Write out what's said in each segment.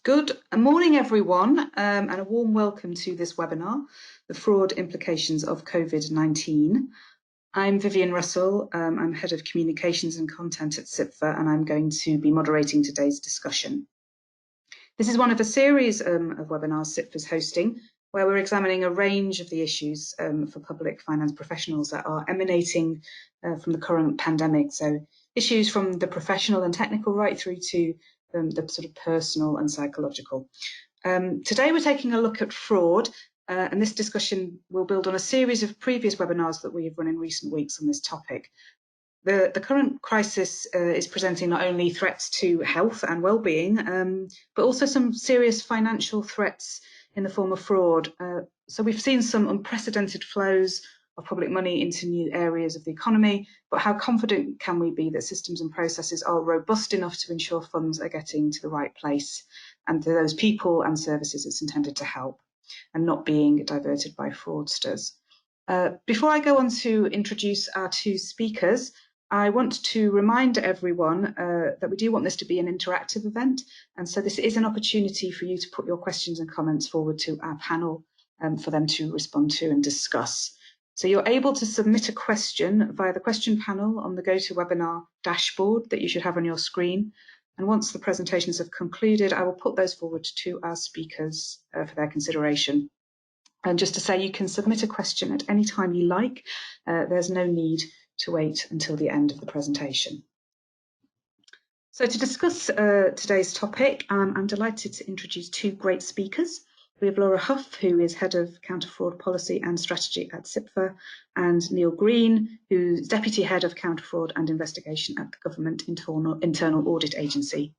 Good morning, everyone, and a warm welcome to this webinar, The Fraud Implications of COVID-19. I'm Vivian Russell. I'm Head of Communications and Content at CIPFA, and I'm going to be moderating today's discussion. This is one of a series of webinars CIPFA is hosting, where we're examining a range of the issues for public finance professionals that are emanating from the current pandemic. So issues from the professional and technical right through to the sort of personal and psychological. Today we're taking a look at fraud, and this discussion will build on a series of previous webinars that we have run in recent weeks on this topic. The current crisis is presenting not only threats to health and well-being, but also some serious financial threats in the form of fraud. So we've seen some unprecedented flows of public money into new areas of the economy, but how confident can we be that systems and processes are robust enough to ensure funds are getting to the right place and to those people and services it's intended to help and not being diverted by fraudsters? Before I go on to introduce our two speakers, I want to remind everyone that we do want this to be an interactive event, and so this is an opportunity for you to put your questions and comments forward to our panel for them to respond to and discuss. So you're able to submit a question via the question panel on the GoToWebinar dashboard that you should have on your screen. And once the presentations have concluded, I will put those forward to our speakers for their consideration. And just to say, you can submit a question at any time you like. There's no need to wait until the end of the presentation. So to discuss today's topic, I'm delighted to introduce two great speakers. We have Laura Hough, who is Head of Counter-Fraud Policy and Strategy at CIPFA, and Neil Green, who's Deputy Head of Counter-Fraud and Investigation at the Government Internal Audit Agency.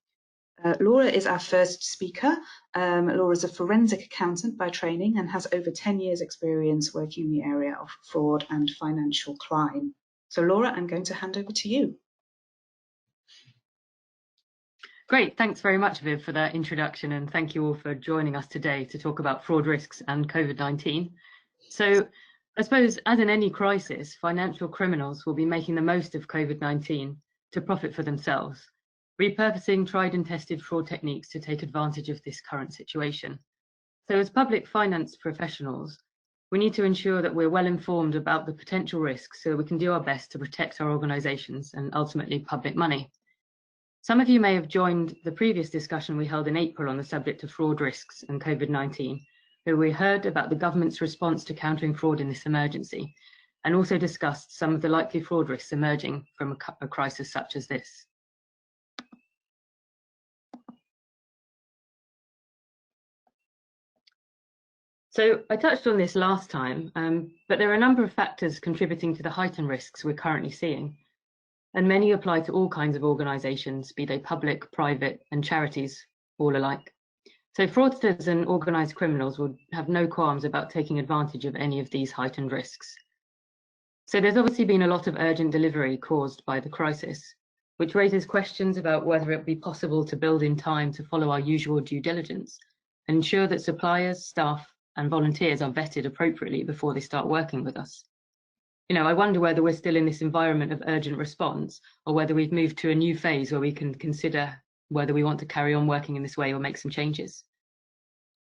Laura is our first speaker. Laura is a forensic accountant by training and has over 10 years experience working in the area of fraud and financial crime. So Laura, I'm going to hand over to you. Great, thanks very much, Viv, for that introduction, and thank you all for joining us today to talk about fraud risks and COVID-19. So I suppose, as in any crisis, financial criminals will be making the most of COVID-19 to profit for themselves, repurposing tried and tested fraud techniques to take advantage of this current situation. So as public finance professionals, we need to ensure that we're well informed about the potential risks so we can do our best to protect our organisations and ultimately public money. Some of you may have joined the previous discussion we held in April on the subject of fraud risks and COVID-19, where we heard about the government's response to countering fraud in this emergency, and also discussed some of the likely fraud risks emerging from a crisis such as this. So I touched on this last time, but there are a number of factors contributing to the heightened risks we're currently seeing. And many apply to all kinds of organisations, be they public, private, and charities, all alike. So fraudsters and organised criminals would have no qualms about taking advantage of any of these heightened risks. So there's obviously been a lot of urgent delivery caused by the crisis, which raises questions about whether it would be possible to build in time to follow our usual due diligence and ensure that suppliers, staff, and volunteers are vetted appropriately before they start working with us. You know, I wonder whether we're still in this environment of urgent response or whether we've moved to a new phase where we can consider whether we want to carry on working in this way or make some changes.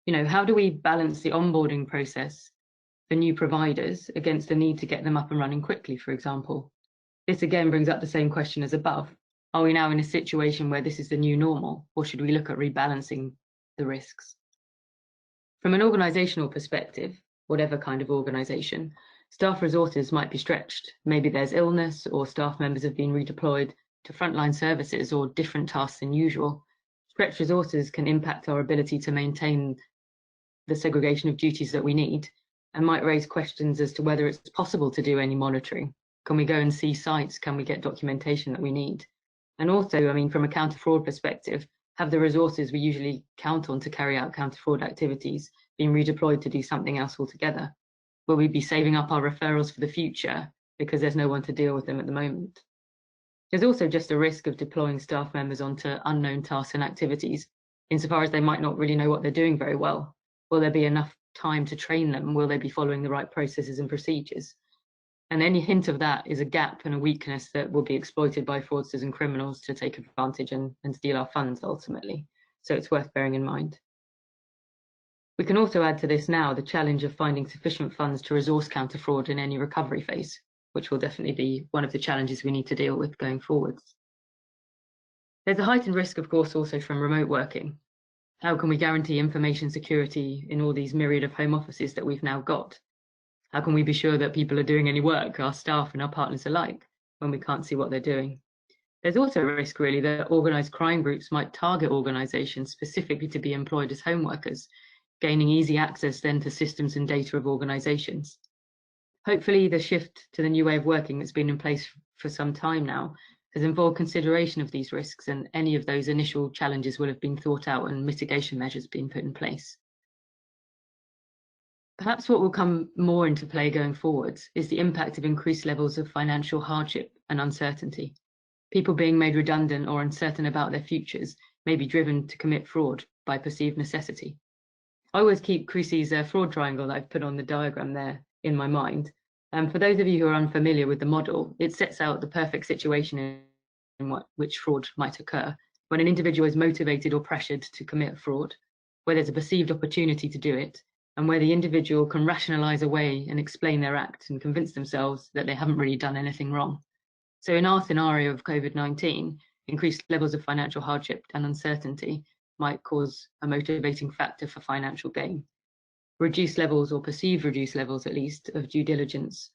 You know, how do we balance the onboarding process for new providers against the need to get them up and running quickly, for example? This again brings up the same question as above. Are we now in a situation where this is the new normal, or should we look at rebalancing the risks? From an organisational perspective, whatever kind of organisation, staff resources might be stretched. Maybe there's illness or staff members have been redeployed to frontline services or different tasks than usual. Stretched resources can impact our ability to maintain the segregation of duties that we need and might raise questions as to whether it's possible to do any monitoring. Can we go and see sites? Can we get documentation that we need? And also, I mean, from a counter-fraud perspective, have the resources we usually count on to carry out counter-fraud activities been redeployed to do something else altogether? Will we be saving up our referrals for the future because there's no one to deal with them at the moment? There's also just a risk of deploying staff members onto unknown tasks and activities, insofar as they might not really know what they're doing very well. Will there be enough time to train them? Will they be following the right processes and procedures? And any hint of that is a gap and a weakness that will be exploited by fraudsters and criminals to take advantage and steal our funds ultimately. so it's worth bearing in mind. We can also add to this now the challenge of finding sufficient funds to resource counter fraud in any recovery phase, which will definitely be one of the challenges we need to deal with going forwards. There's a heightened risk, of course, also from remote working. How can we guarantee information security in all these myriad of home offices that we've now got? How can we be sure that people are doing any work, our staff and our partners alike, when we can't see what they're doing? There's also a risk, really, that organised crime groups might target organisations specifically to be employed as home workers, gaining easy access then to systems and data of organisations. Hopefully, the shift to the new way of working that's been in place for some time now has involved consideration of these risks, and any of those initial challenges will have been thought out and mitigation measures being put in place. Perhaps what will come more into play going forwards is the impact of increased levels of financial hardship and uncertainty. People being made redundant or uncertain about their futures may be driven to commit fraud by perceived necessity. I always keep Crucy's fraud triangle that I've put on the diagram there in my mind. And for those of you who are unfamiliar with the model, it sets out the perfect situation in which fraud might occur, when an individual is motivated or pressured to commit fraud, where there's a perceived opportunity to do it, and where the individual can rationalise away and explain their act and convince themselves that they haven't really done anything wrong. So in our scenario of COVID-19, increased levels of financial hardship and uncertainty might cause a motivating factor for financial gain. Reduced levels, or perceived reduced levels at least, of due diligence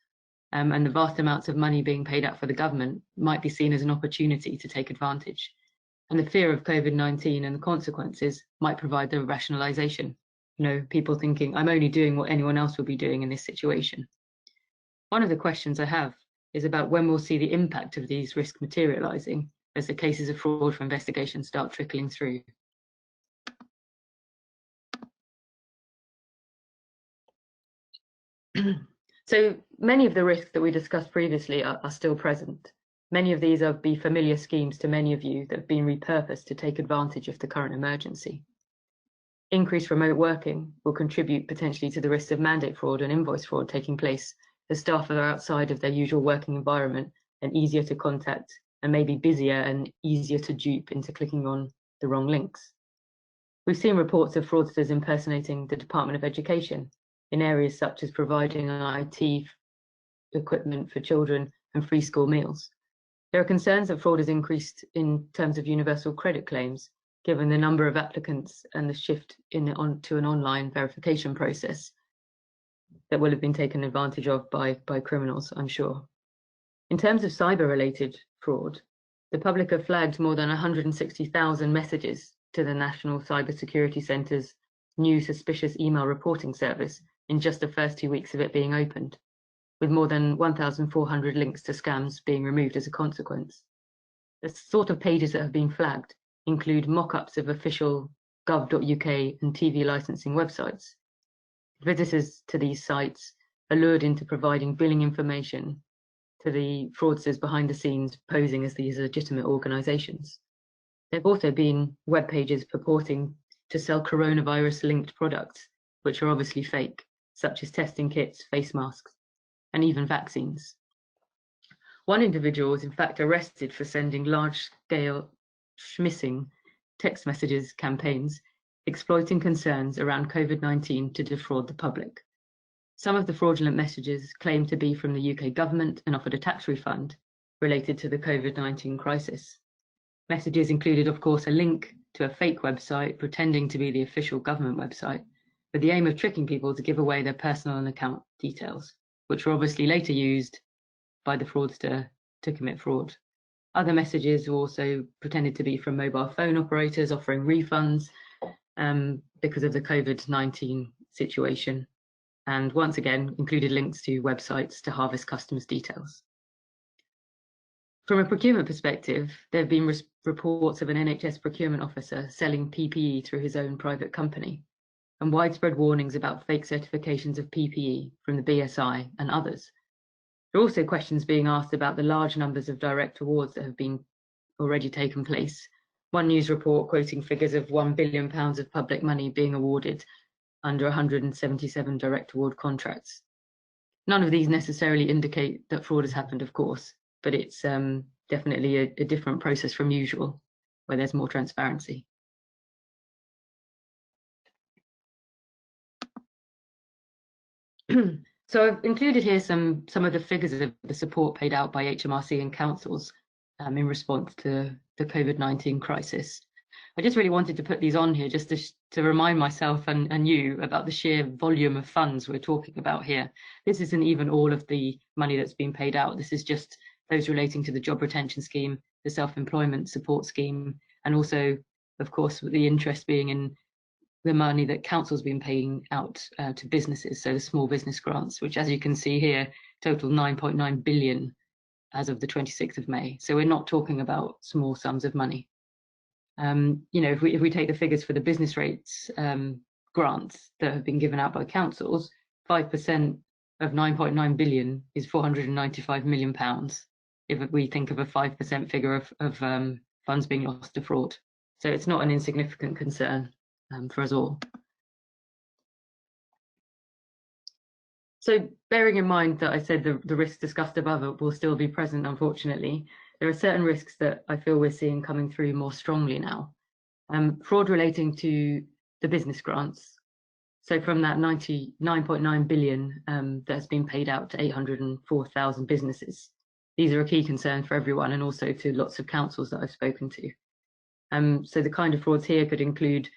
and the vast amounts of money being paid out for the government might be seen as an opportunity to take advantage. And the fear of COVID-19 and the consequences might provide the rationalisation. People thinking, I'm only doing what anyone else will be doing in this situation. One of the questions I have is about when we'll see the impact of these risks materialising as the cases of fraud for investigation start trickling through. So many of the risks that we discussed previously are still present. Many of these will be familiar schemes to many of you that have been repurposed to take advantage of the current emergency. Increased remote working will contribute potentially to the risks of mandate fraud and invoice fraud taking place as staff are outside of their usual working environment and easier to contact, and maybe busier and easier to dupe into clicking on the wrong links. We've seen reports of fraudsters impersonating the Department of Education in areas such as providing IT equipment for children and free school meals. There are concerns that fraud has increased in terms of universal credit claims, given the number of applicants and the shift to an online verification process that will have been taken advantage of by criminals, I'm sure. In terms of cyber-related fraud, the public have flagged more than 160,000 messages to the National Cybersecurity Centre's new suspicious email reporting service in just the first 2 weeks of it being opened, with more than 1,400 links to scams being removed as a consequence. The sort of pages that have been flagged include mock-ups of official gov.uk and TV licensing websites. Visitors to these sites are lured into providing billing information to the fraudsters behind the scenes posing as these legitimate organisations. There have also been web pages purporting to sell coronavirus-linked products, which are obviously fake, such as testing kits, face masks, and even vaccines. One individual was in fact arrested for sending large-scale schmissing text messages campaigns exploiting concerns around COVID-19 to defraud the public. Some of the fraudulent messages claimed to be from the UK government and offered a tax refund related to the COVID-19 crisis. Messages included, of course, a link to a fake website pretending to be the official government website, with the aim of tricking people to give away their personal and account details, which were obviously later used by the fraudster to commit fraud. Other messages were also pretended to be from mobile phone operators offering refunds because of the COVID-19 situation, and once again included links to websites to harvest customers' details. From a procurement perspective, there have been reports of an NHS procurement officer selling PPE through his own private company, and widespread warnings about fake certifications of PPE from the BSI and others. There are also questions being asked about the large numbers of direct awards that have been already taken place. One news report quoting figures of £1 billion of public money being awarded under 177 direct award contracts. None of these necessarily indicate that fraud has happened, of course, but it's definitely a different process from usual, where there's more transparency. So I've included here some of the figures of the support paid out by HMRC and councils in response to the COVID-19 crisis. I just really wanted to put these on here just to remind myself and you about the sheer volume of funds we're talking about here. This isn't even all of the money that's been paid out. This is just those relating to the job retention scheme, the self-employment support scheme, and also, of course, the interest being in the money that council's been paying out to businesses, so the small business grants, which, as you can see here, total 9.9 billion as of the 26th of May. So we're not talking about small sums of money. If we take the figures for the business rates grants that have been given out by councils, 5% of 9.9 billion is 495 million pounds. If we think of a 5% figure of funds being lost to fraud, so it's not an insignificant concern for us all. So bearing in mind that I said the risks discussed above will still be present, unfortunately, there are certain risks that I feel we're seeing coming through more strongly now. Fraud relating to the business grants. So from that 99.9 billion that's been paid out to 804,000 businesses. These are a key concern for everyone and also to lots of councils that I've spoken to. So the kind of frauds here could include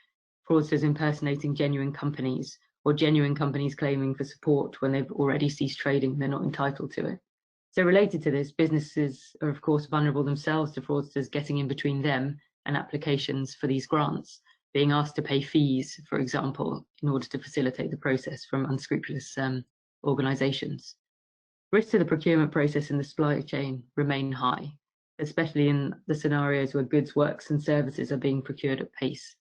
fraudsters impersonating genuine companies, or genuine companies claiming for support when they've already ceased trading and they're not entitled to it. So related to this, businesses are of course vulnerable themselves to fraudsters getting in between them and applications for these grants, being asked to pay fees, for example, in order to facilitate the process from unscrupulous organisations. Risks to the procurement process in the supply chain remain high, especially in the scenarios where goods, works and services are being procured at pace,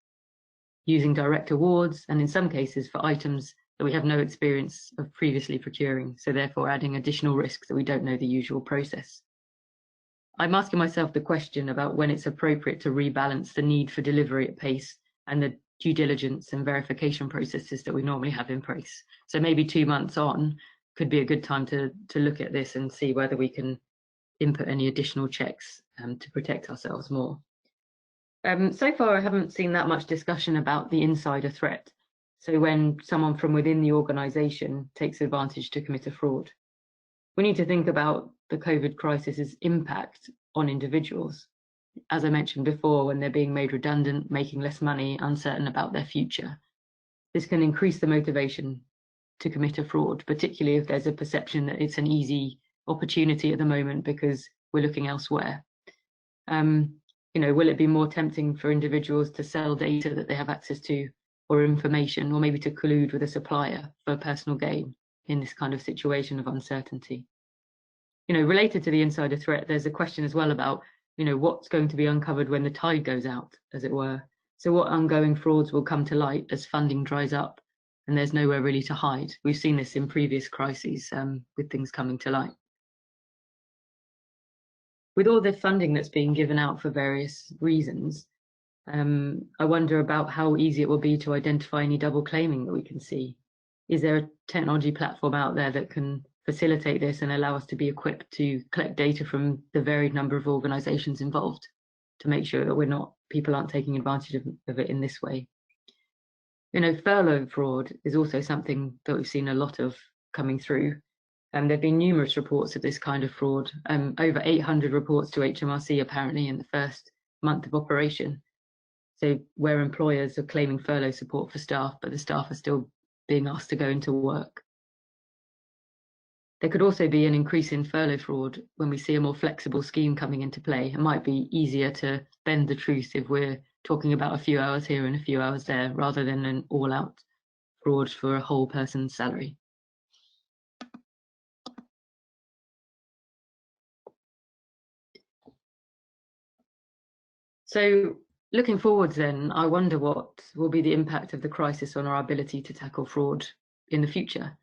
using direct awards, and in some cases for items that we have no experience of previously procuring, so therefore adding additional risks that we don't know the usual process. I'm asking myself the question about when it's appropriate to rebalance the need for delivery at pace and the due diligence and verification processes that we normally have in place. So maybe 2 months on could be a good time to look at this and see whether we can input any additional checks to protect ourselves more. So far, I haven't seen that much discussion about the insider threat. So when someone from within the organisation takes advantage to commit a fraud. We need to think about the COVID crisis's impact on individuals. As I mentioned before, when they're being made redundant, making less money, uncertain about their future. This can increase the motivation to commit a fraud, particularly if there's a perception that it's an easy opportunity at the moment because we're looking elsewhere. Will it be more tempting for individuals to sell data that they have access to or information, or maybe to collude with a supplier for personal gain in this kind of situation of uncertainty? Related to the insider threat, there's a question as well about, what's going to be uncovered when the tide goes out, as it were. So what ongoing frauds will come to light as funding dries up and there's nowhere really to hide? We've seen this in previous crises with things coming to light. With all the funding that's being given out for various reasons, I wonder about how easy it will be to identify any double claiming that we can see. Is there a technology platform out there that can facilitate this and allow us to be equipped to collect data from the varied number of organisations involved to make sure that people aren't taking advantage of it in this way? Furlough fraud is also something that we've seen a lot of coming through. There have been numerous reports of this kind of fraud, over 800 reports to HMRC apparently in the first month of operation. So where employers are claiming furlough support for staff, but the staff are still being asked to go into work. There could also be an increase in furlough fraud when we see a more flexible scheme coming into play. It might be easier to bend the truth if we're talking about a few hours here and a few hours there, rather than an all-out fraud for a whole person's salary. So looking forwards then, I wonder what will be the impact of the crisis on our ability to tackle fraud in the future.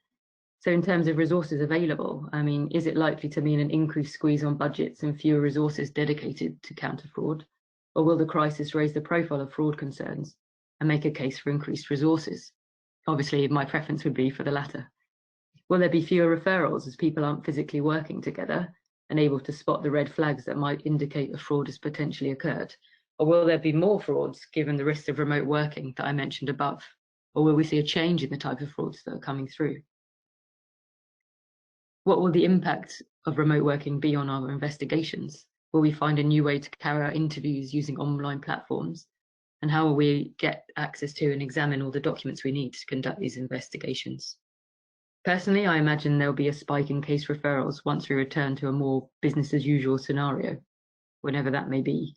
So in terms of resources available, is it likely to mean an increased squeeze on budgets and fewer resources dedicated to counter fraud? Or will the crisis raise the profile of fraud concerns and make a case for increased resources? Obviously, my preference would be for the latter. Will there be fewer referrals as people aren't physically working together and able to spot the red flags that might indicate a fraud has potentially occurred? Or will there be more frauds given the risks of remote working that I mentioned above? Or will we see a change in the type of frauds that are coming through? What will the impact of remote working be on our investigations? Will we find a new way to carry out interviews using online platforms? And how will we get access to and examine all the documents we need to conduct these investigations? Personally, I imagine there'll be a spike in case referrals once we return to a more business as usual scenario, whenever that may be,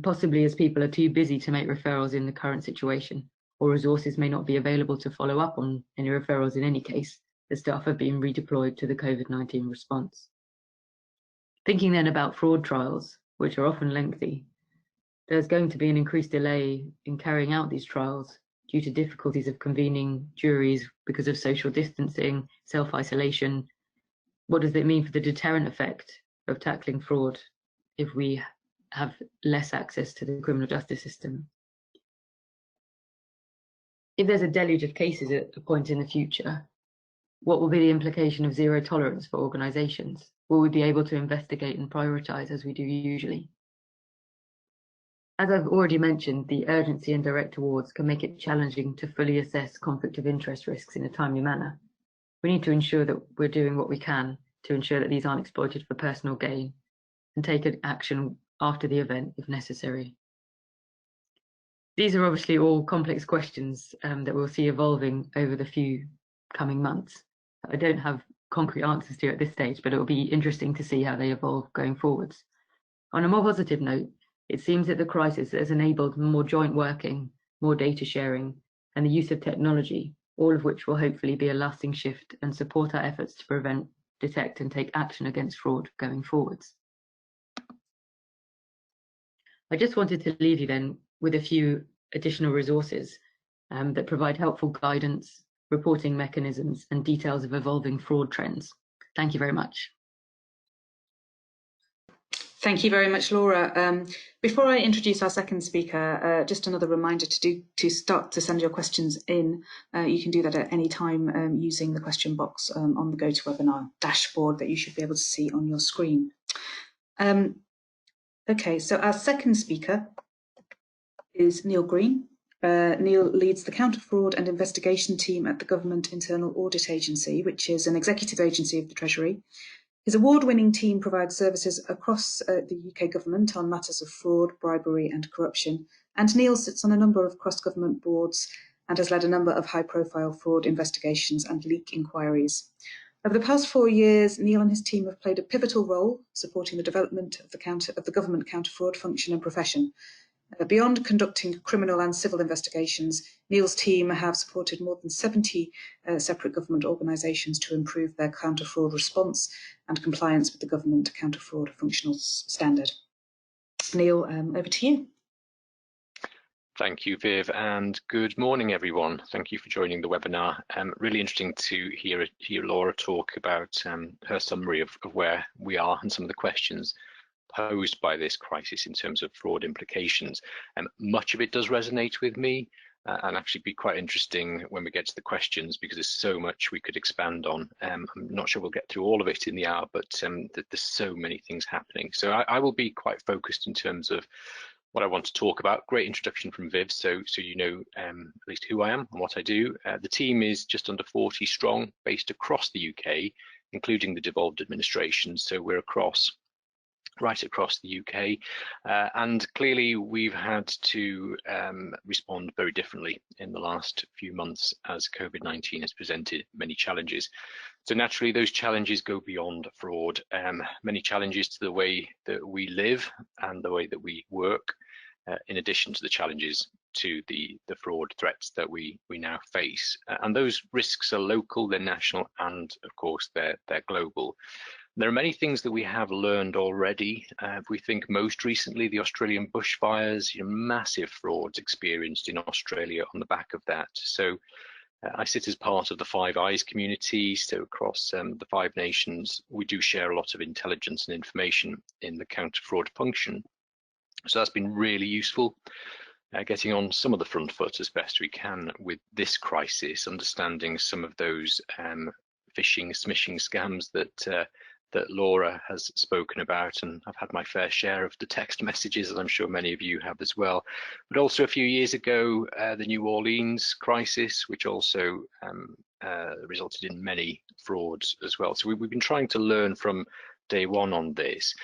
possibly as people are too busy to make referrals in the current situation, or resources may not be available to follow up on any referrals in any case, as staff are being redeployed to the COVID-19 response. Thinking then about fraud trials, which are often lengthy, there's going to be an increased delay in carrying out these trials due to difficulties of convening juries because of social distancing, self-isolation. What does it mean for the deterrent effect of tackling fraud if we have less access to the criminal justice system? If there's a deluge of cases at a point in the future, what will be the implication of zero tolerance for organisations? Will we be able to investigate and prioritise as we do usually? As I've already mentioned, the urgency and direct awards can make it challenging to fully assess conflict of interest risks in a timely manner. We need to ensure that we're doing what we can to ensure that these aren't exploited for personal gain and take action after the event if necessary. These are obviously all complex questions that we'll see evolving over the few coming months. I don't have concrete answers to at this stage, but it will be interesting to see how they evolve going forwards. On a more positive note, it seems that the crisis has enabled more joint working, more data sharing, and the use of technology, all of which will hopefully be a lasting shift and support our efforts to prevent, detect, and take action against fraud going forwards. I just wanted to leave you then with a few additional resources that provide helpful guidance, reporting mechanisms, and details of evolving fraud trends. Thank you very much. Thank you very much, Laura. Before I introduce our second speaker, just another reminder to start to send your questions in. You can do that at any time using the question box on the GoToWebinar dashboard that you should be able to see on your screen. Okay, so our second speaker is Neil Green. Neil leads the Counter Fraud and Investigation Team at the Government Internal Audit Agency, which is an executive agency of the Treasury. His award-winning team provides services across the UK government on matters of fraud, bribery and corruption, and Neil sits on a number of cross-government boards and has led a number of high-profile fraud investigations and leak inquiries. Over the past 4 years, Neil and his team have played a pivotal role supporting the development of the government counter-fraud function and profession. Beyond conducting criminal and civil investigations, Neil's team have supported more than 70 separate government organisations to improve their counter-fraud response and compliance with the government counter-fraud functional standard. Neil, over to you. Thank you, Viv, and good morning, everyone. Thank you for joining the webinar. Really interesting to hear Laura talk about her summary of where we are and some of the questions posed by this crisis in terms of fraud implications. Much of it does resonate with me and actually be quite interesting when we get to the questions, because there's so much we could expand on. I'm not sure we'll get through all of it in the hour, but there's so many things happening. So I will be quite focused in terms of what I want to talk about. Great introduction from Viv, so you know at least who I am and what I do. The team is just under 40 strong, based across the UK, including the devolved administration. So we're right across the UK, and clearly we've had to respond very differently in the last few months as COVID-19 has presented many challenges. So naturally those challenges go beyond fraud, many challenges to the way that we live and the way that we work, in addition to the challenges to the fraud threats that we now face. And those risks are local, they're national, and of course they're global. There are many things that we have learned already. If we think most recently, the Australian bushfires, massive frauds experienced in Australia on the back of that. So I sit as part of the Five Eyes community. So across the 5 nations, we do share a lot of intelligence and information in the counter-fraud function. So that's been really useful, getting on some of the front foot as best we can with this crisis, understanding some of those phishing, smishing scams that Laura has spoken about, and I've had my fair share of the text messages, as I'm sure many of you have as well. But also a few years ago, the New Orleans crisis, which also resulted in many frauds as well. So we've been trying to learn from day one on this.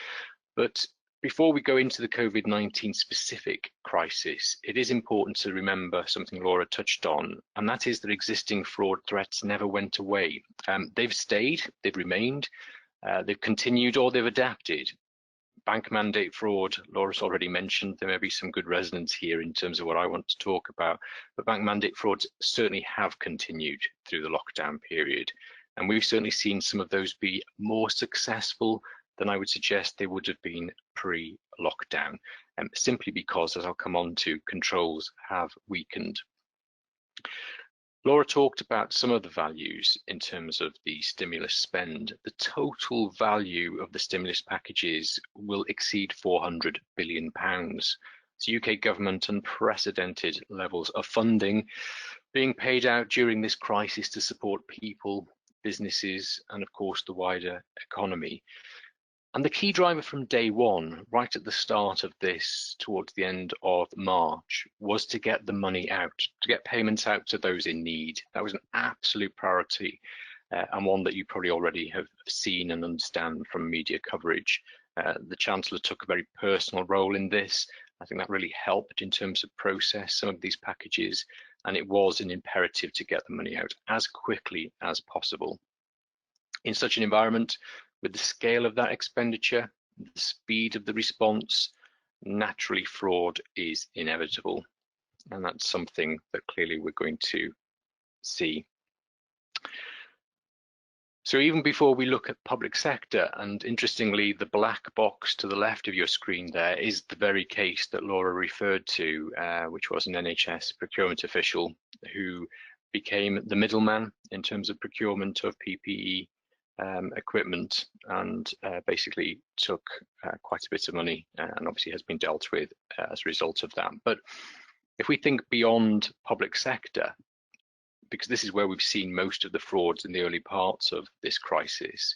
But before we go into the COVID-19 specific crisis, it is important to remember something Laura touched on, and that is that existing fraud threats never went away. They've stayed, they've remained, they've continued, or they've adapted. Bank mandate fraud, Laura's already mentioned. There may be some good resonance here in terms of what I want to talk about, but bank mandate frauds certainly have continued through the lockdown period. And we've certainly seen some of those be more successful than I would suggest they would have been pre-lockdown, simply because, as I'll come on to, controls have weakened. Laura talked about some of the values in terms of the stimulus spend. The total value of the stimulus packages will exceed £400 billion. So UK government unprecedented levels of funding being paid out during this crisis to support people, businesses, and of course the wider economy. And the key driver from day one, right at the start of this, towards the end of March, was to get the money out, to get payments out to those in need. That was an absolute priority, and one that you probably already have seen and understand from media coverage. The Chancellor took a very personal role in this. I think that really helped in terms of process some of these packages, and it was an imperative to get the money out as quickly as possible. In such an environment, with the scale of that expenditure, the speed of the response, naturally fraud is inevitable. And that's something that clearly we're going to see. So even before we look at public sector, and interestingly, the black box to the left of your screen there is the very case that Laura referred to, which was an NHS procurement official who became the middleman in terms of procurement of PPE equipment, and basically took quite a bit of money, and obviously has been dealt with as a result of that. But if we think beyond public sector, because this is where we've seen most of the frauds in the early parts of this crisis,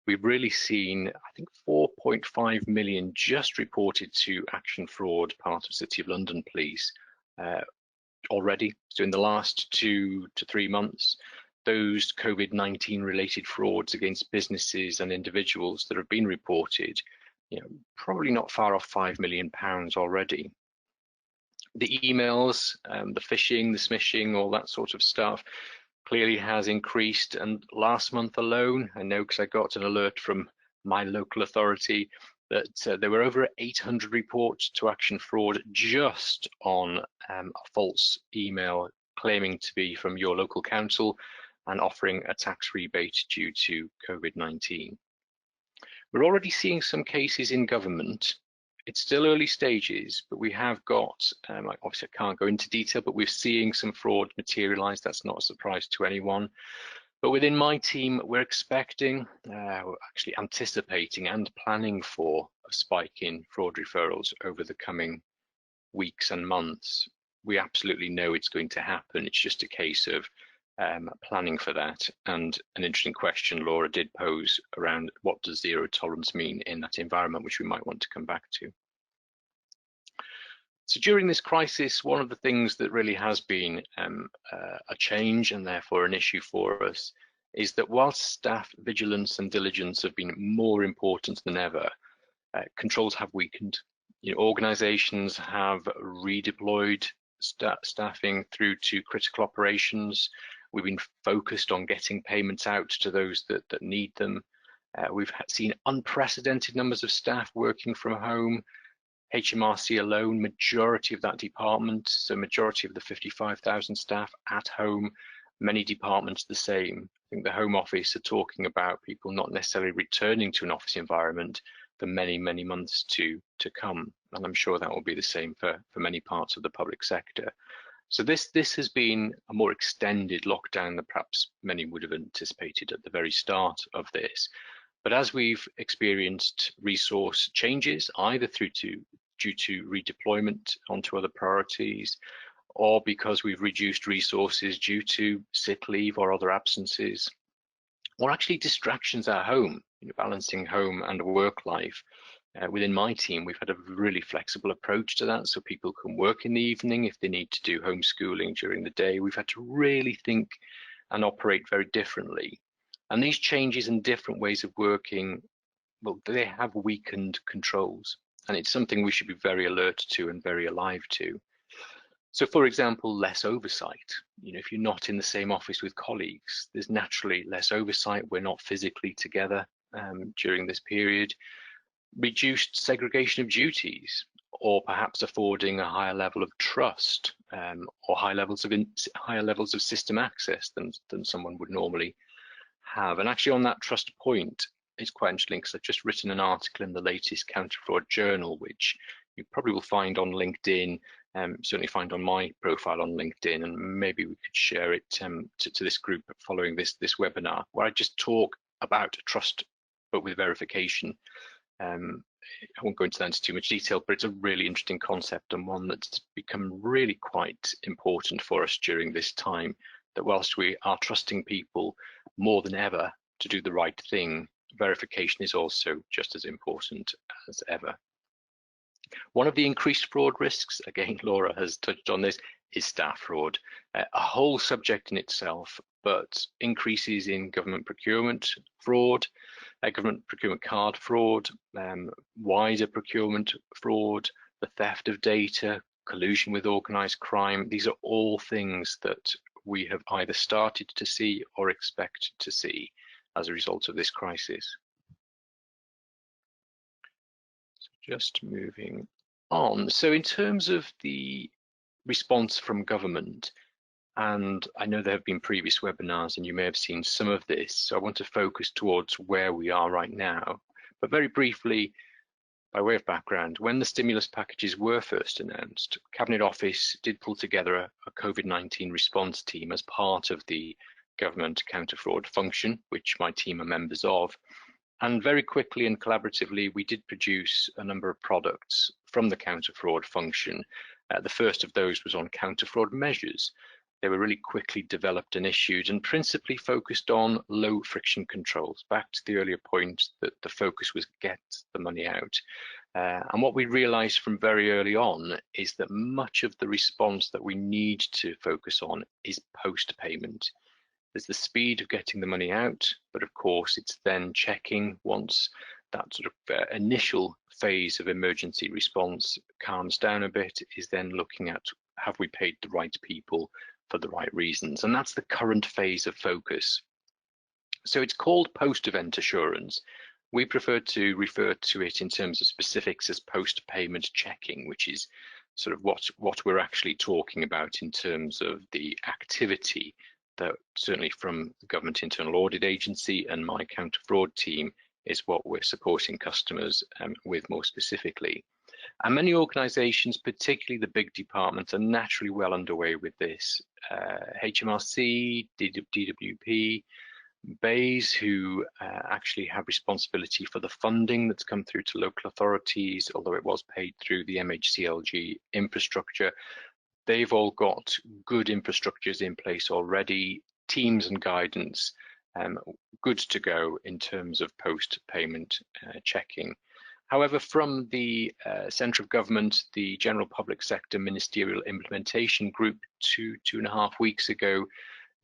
we've really seen, I think, 4.5 million just reported to Action Fraud, part of City of London Police, already. So in the last 2 to 3 months, those COVID-19 related frauds against businesses and individuals that have been reported, probably not far off £5 million already. The emails, the phishing, the smishing, all that sort of stuff clearly has increased. And last month alone, I know because I got an alert from my local authority that there were over 800 reports to Action Fraud just on a false email claiming to be from your local council and offering a tax rebate due to COVID-19. We're already seeing some cases in government. It's still early stages, but we have got, obviously I can't go into detail, but we're seeing some fraud materialise. That's not a surprise to anyone. But within my team, we're expecting, we're actually anticipating and planning for a spike in fraud referrals over the coming weeks and months. We absolutely know it's going to happen. It's just a case of planning for that. And an interesting question Laura did pose around what does zero tolerance mean in that environment, which we might want to come back to. So during this crisis, one of the things that really has been a change and therefore an issue for us is that whilst staff vigilance and diligence have been more important than ever, controls have weakened. Organisations have redeployed staffing through to critical operations. We've been focused on getting payments out to those that need them. We've seen unprecedented numbers of staff working from home. HMRC alone, majority of that department, so majority of the 55,000 staff at home, many departments the same. I think the Home Office are talking about people not necessarily returning to an office environment for many, many months to come. And I'm sure that will be the same for many parts of the public sector. So this has been a more extended lockdown than perhaps many would have anticipated at the very start of this. But as we've experienced resource changes, either due to redeployment onto other priorities, or because we've reduced resources due to sick leave or other absences, or actually distractions at home, balancing home and work life. Within my team, we've had a really flexible approach to that, so people can work in the evening if they need to do homeschooling during the day. We've had to really think and operate very differently. And these changes and different ways of working, well, they have weakened controls, and it's something we should be very alert to and very alive to. So, for example, less oversight. If you're not in the same office with colleagues, there's naturally less oversight. We're not physically together during this period. Reduced segregation of duties, or perhaps affording a higher level of trust, or higher levels of system access than someone would normally have. And actually, on that trust point, it's quite interesting because I've just written an article in the latest Counter Fraud Journal, which you probably will find on LinkedIn. Certainly find on my profile on LinkedIn, and maybe we could share it to this group following this webinar, where I just talk about trust, but with verification. I won't go into that into too much detail, but it's a really interesting concept and one that's become really quite important for us during this time, that whilst we are trusting people more than ever to do the right thing, verification is also just as important as ever. One of the increased fraud risks, again, Laura has touched on this, is staff fraud. A whole subject in itself, but increases in government procurement fraud, government procurement card fraud, wider procurement fraud, the theft of data, collusion with organised crime. These are all things that we have either started to see or expect to see as a result of this crisis. Just moving on. So in terms of the response from government, and I know there have been previous webinars and you may have seen some of this, so I want to focus towards where we are right now. But very briefly, by way of background, when the stimulus packages were first announced, Cabinet Office did pull together a COVID-19 response team as part of the government counter-fraud function, which my team are members of. And very quickly and collaboratively, we did produce a number of products from the counter-fraud function. The first of those was on counter-fraud measures. They were really quickly developed and issued and principally focused on low friction controls. Back to the earlier point that the focus was get the money out. And what we realized from very early on is that much of the response that we need to focus on is post-payment. There's the speed of getting the money out, but of course it's then checking once that sort of initial phase of emergency response calms down a bit, is then looking at, have we paid the right people for the right reasons? And that's the current phase of focus. So it's called post-event assurance. We prefer to refer to it in terms of specifics as post-payment checking, which is sort of what we're actually talking about in terms of the activity that certainly from the Government Internal Audit Agency and my counter-fraud team is what we're supporting customers with more specifically. And many organisations, particularly the big departments, are naturally well underway with this. HMRC, DWP, BEIS, who actually have responsibility for the funding that's come through to local authorities, although it was paid through the MHCLG infrastructure. They've all got good infrastructures in place already, teams and guidance, good to go in terms of post-payment checking. However, from the centre of government, the General Public Sector Ministerial Implementation Group 2.5 weeks ago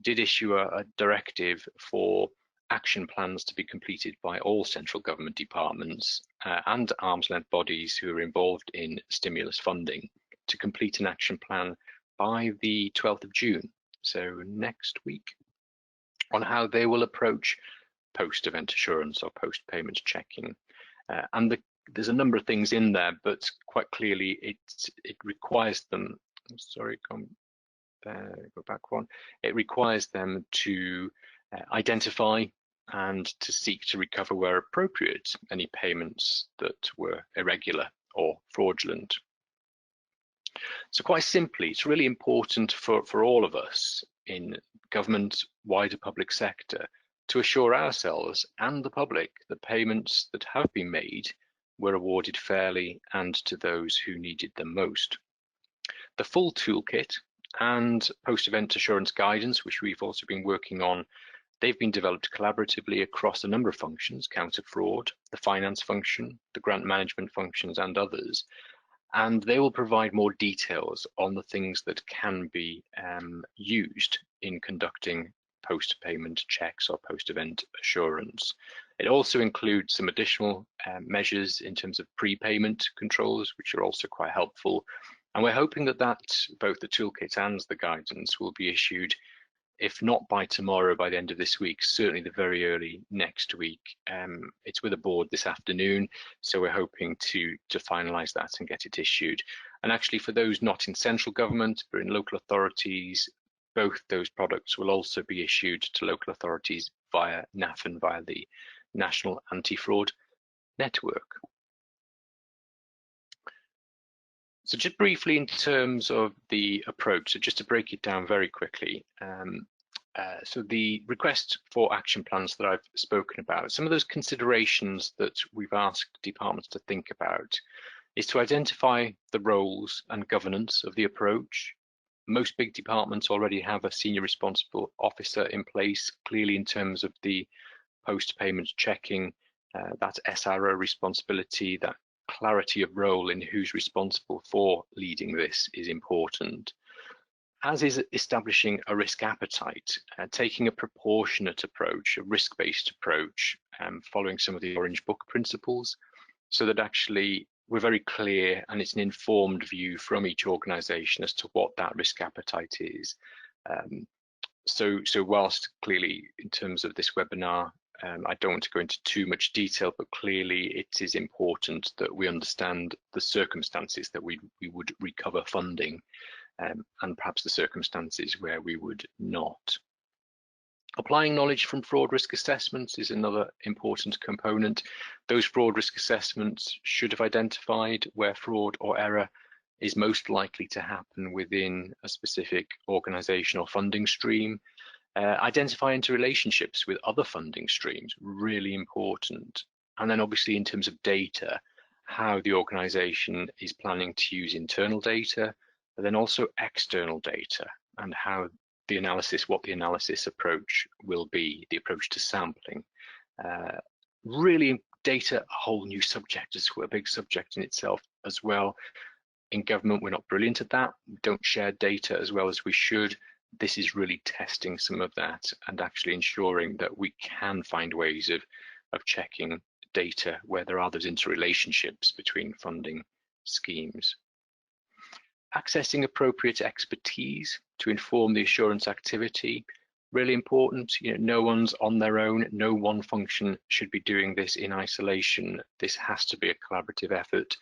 did issue a directive for action plans to be completed by all central government departments and arm's length bodies who are involved in stimulus funding to complete an action plan by the 12th of June, so next week, on how they will approach post-event assurance or post-payment checking. And there's a number of things in there, but quite clearly it requires them, sorry, go back one. It requires them to identify and to seek to recover where appropriate any payments that were irregular or fraudulent. So quite simply, it's really important for all of us in government, wider public sector, to assure ourselves and the public that payments that have been made were awarded fairly and to those who needed them most. The full toolkit and post-event assurance guidance, which we've also been working on, they've been developed collaboratively across a number of functions, counter fraud, the finance function, the grant management functions and others. And they will provide more details on the things that can be used in conducting post-payment checks or post-event assurance. It also includes some additional measures in terms of prepayment controls, which are also quite helpful. And we're hoping that both the toolkit and the guidance will be issued, if not by tomorrow, by the end of this week, certainly the very early next week. It's with the board this afternoon, so we're hoping to finalise that and get it issued. And actually, for those not in central government but in local authorities, both those products will also be issued to local authorities via NAF and via the National Anti-Fraud Network. So just briefly in terms of the approach, so just to break it down very quickly, so the request for action plans that I've spoken about, some of those considerations that we've asked departments to think about is to identify the roles and governance of the approach. Most big departments already have a senior responsible officer in place, clearly in terms of the post-payment checking, that SRO responsibility, that clarity of role in who's responsible for leading this is important, as is establishing a risk appetite, taking a proportionate approach, a risk-based approach, following some of the Orange Book principles, so that actually we're very clear and it's an informed view from each organisation as to what that risk appetite is. So whilst clearly in terms of this webinar, I don't want to go into too much detail, but clearly it is important that we understand the circumstances that we would recover funding, and perhaps the circumstances where we would not. Applying knowledge from fraud risk assessments is another important component. Those fraud risk assessments should have identified where fraud or error is most likely to happen within a specific organisation or funding stream. Identify interrelationships with other funding streams, really important. And then obviously in terms of data, how the organisation is planning to use internal data, but then also external data, and how the analysis, what the analysis approach will be, the approach to sampling. Really data, a whole new subject, as a big subject in itself as well. In government, we're not brilliant at that. We don't share data as well as we should. This is really testing some of that and actually ensuring that we can find ways of checking data where there are those interrelationships between funding schemes. Accessing appropriate expertise to inform the assurance activity, really important. You know, no one's on their own, no one function should be doing this in isolation. This has to be a collaborative effort.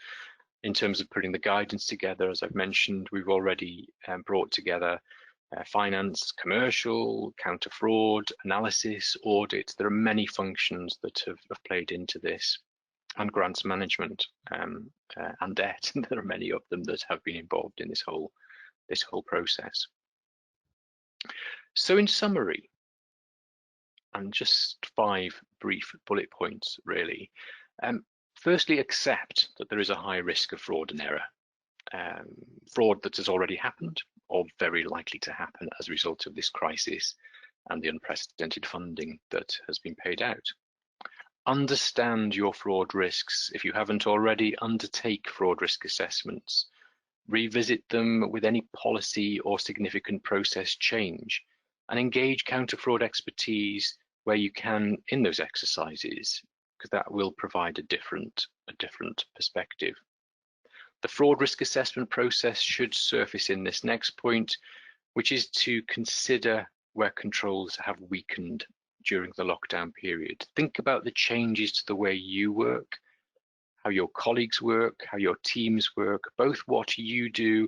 In terms of putting the guidance together, as I've mentioned, we've already brought together finance, commercial, counter fraud, analysis, audit. There are many functions that have played into this, and grants management and debt. There are many of them that have been involved in this whole process. So in summary, and just 5 brief bullet points really. Firstly, accept that there is a high risk of fraud and error. Fraud that has already happened or very likely to happen as a result of this crisis and the unprecedented funding that has been paid out. Understand your fraud risks. If you haven't already, undertake fraud risk assessments. Revisit them with any policy or significant process change, and engage counter-fraud expertise where you can in those exercises, because that will provide a different perspective. The fraud risk assessment process should surface in this next point, which is to consider where controls have weakened during the lockdown period. Think about the changes to the way you work, how your colleagues work, how your teams work, both what you do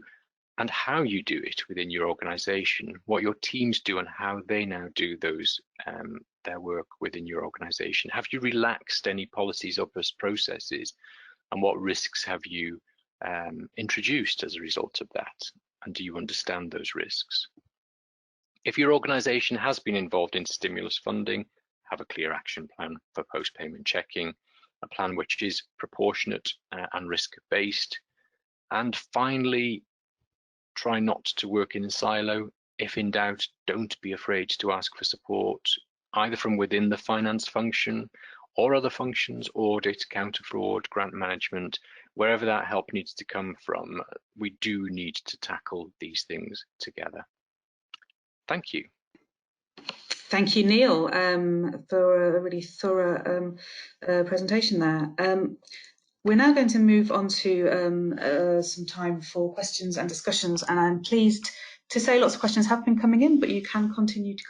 and how you do it within your organisation, what your teams do and how they now do those their work within your organisation. Have you relaxed any policies or processes, and what risks have you introduced as a result of that, and do you understand those risks? If your organisation has been involved in stimulus funding, have a clear action plan for post-payment checking, a plan which is proportionate and risk-based. And finally, try not to work in a silo. If in doubt, don't be afraid to ask for support, either from within the finance function or other functions, audit, counter-fraud, grant management, wherever that help needs to come from. We do need to tackle these things together. Thank you. Thank you, Neil, for a really thorough presentation there. We're now going to move on to some time for questions and discussions, and I'm pleased to say lots of questions have been coming in, but you can continue to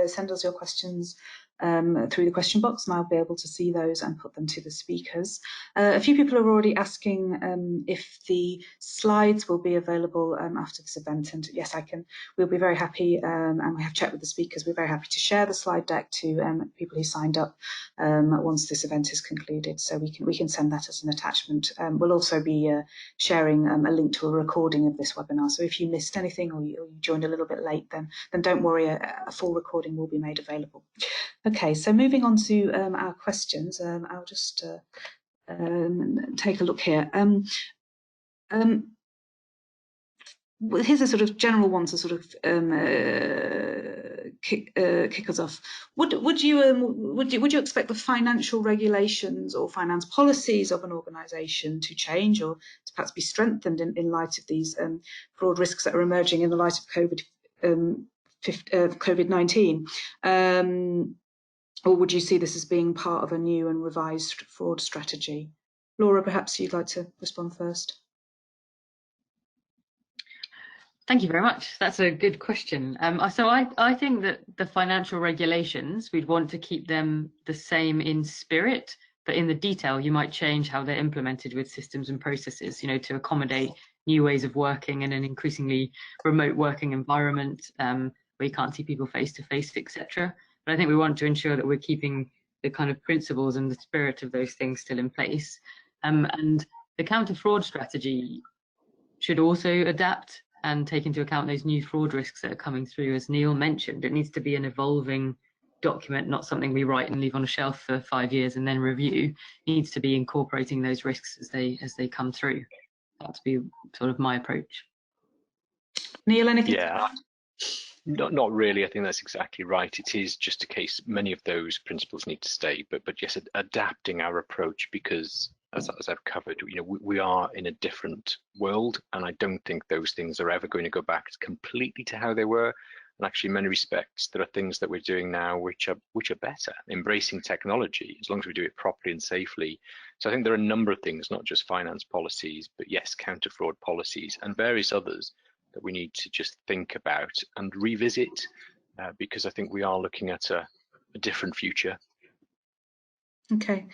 send us your questions through the question box, and I'll be able to see those and put them to the speakers. A few people are already asking if the slides will be available after this event, and yes, I can. We'll be very happy, and we have checked with the speakers. We're very happy to share the slide deck to people who signed up once this event is concluded, so we can send that as an attachment. We'll also be sharing a link to a recording of this webinar. So if you missed anything or you joined a little bit late, then don't worry, a full recording will be made available. Okay, so moving on to our questions, I'll just take a look here. Here's a sort of general one to sort of kick us off. Would you expect the financial regulations or finance policies of an organisation to change or to perhaps be strengthened in light of these fraud risks that are emerging in the light of COVID-19? Or would you see this as being part of a new and revised fraud strategy? Laura, perhaps you'd like to respond first. Thank you very much. That's a good question. So I think that the financial regulations, we'd want to keep them the same in spirit, but in the detail, you might change how they're implemented with systems and processes, you know, to accommodate new ways of working in an increasingly remote working environment where you can't see people face to face, etc. But I think we want to ensure that we're keeping the kind of principles and the spirit of those things still in place. And the counter-fraud strategy should also adapt and take into account those new fraud risks that are coming through. As Neil mentioned, it needs to be an evolving document, not something we write and leave on a shelf for 5 years and then review. It needs to be incorporating those risks as they come through. That would be sort of my approach. Neil, anything? Yeah. Not really. I think that's exactly right. It is just a case, many of those principles need to stay, but yes, adapting our approach, because as I've covered, you know, we are in a different world, and I don't think those things are ever going to go back completely to how they were. And actually, in many respects, there are things that we're doing now which are better, embracing technology, as long as we do it properly and safely. So I think there are a number of things, not just finance policies, but yes, counter-fraud policies and various others that we need to just think about and revisit, because I think we are looking at a different future. Okay,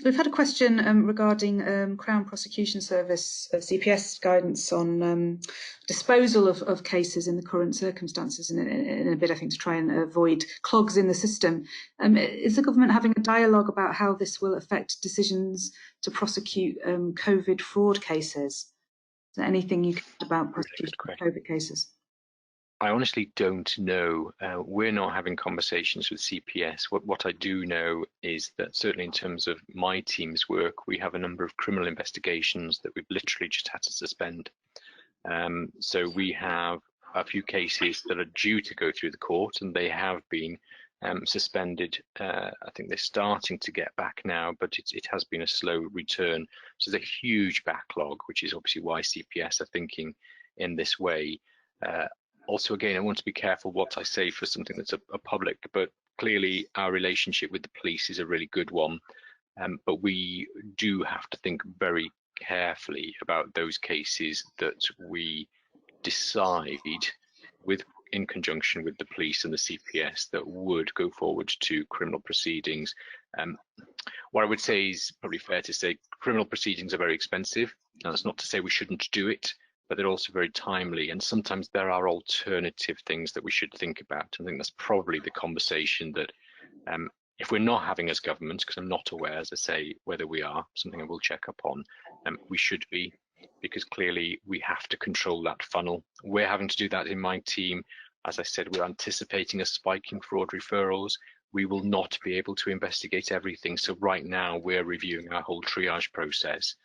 we've had a question regarding Crown Prosecution Service CPS guidance on disposal of cases in the current circumstances, in a bid, I think, to try and avoid clogs in the system. Is the government having a dialogue about how this will affect decisions to prosecute COVID fraud cases? Is there anything you can add about prosecution of COVID cases? I honestly don't know. We're not having conversations with CPS. What I do know is that certainly in terms of my team's work, we have a number of criminal investigations that we've literally just had to suspend. So we have a few cases that are due to go through the court, and they have been suspended. I think they're starting to get back now, but it has been a slow return. So there's a huge backlog, which is obviously why CPS are thinking in this way. Also, again, I want to be careful what I say for something that's a public, but clearly our relationship with the police is a really good one. But we do have to think very carefully about those cases that we decide in conjunction with the police and the CPS that would go forward to criminal proceedings. What I would say is probably fair to say criminal proceedings are very expensive. Now, that's not to say we shouldn't do it, but they're also very timely, and sometimes there are alternative things that we should think about. I think that's probably the conversation that if we're not having as government, because I'm not aware, as I say, whether we are, something I will check up on, we should be, because clearly we have to control that funnel. We're having to do that in my team. As I said, we're anticipating a spike in fraud referrals. We will not be able to investigate everything. So right now we're reviewing our whole triage process.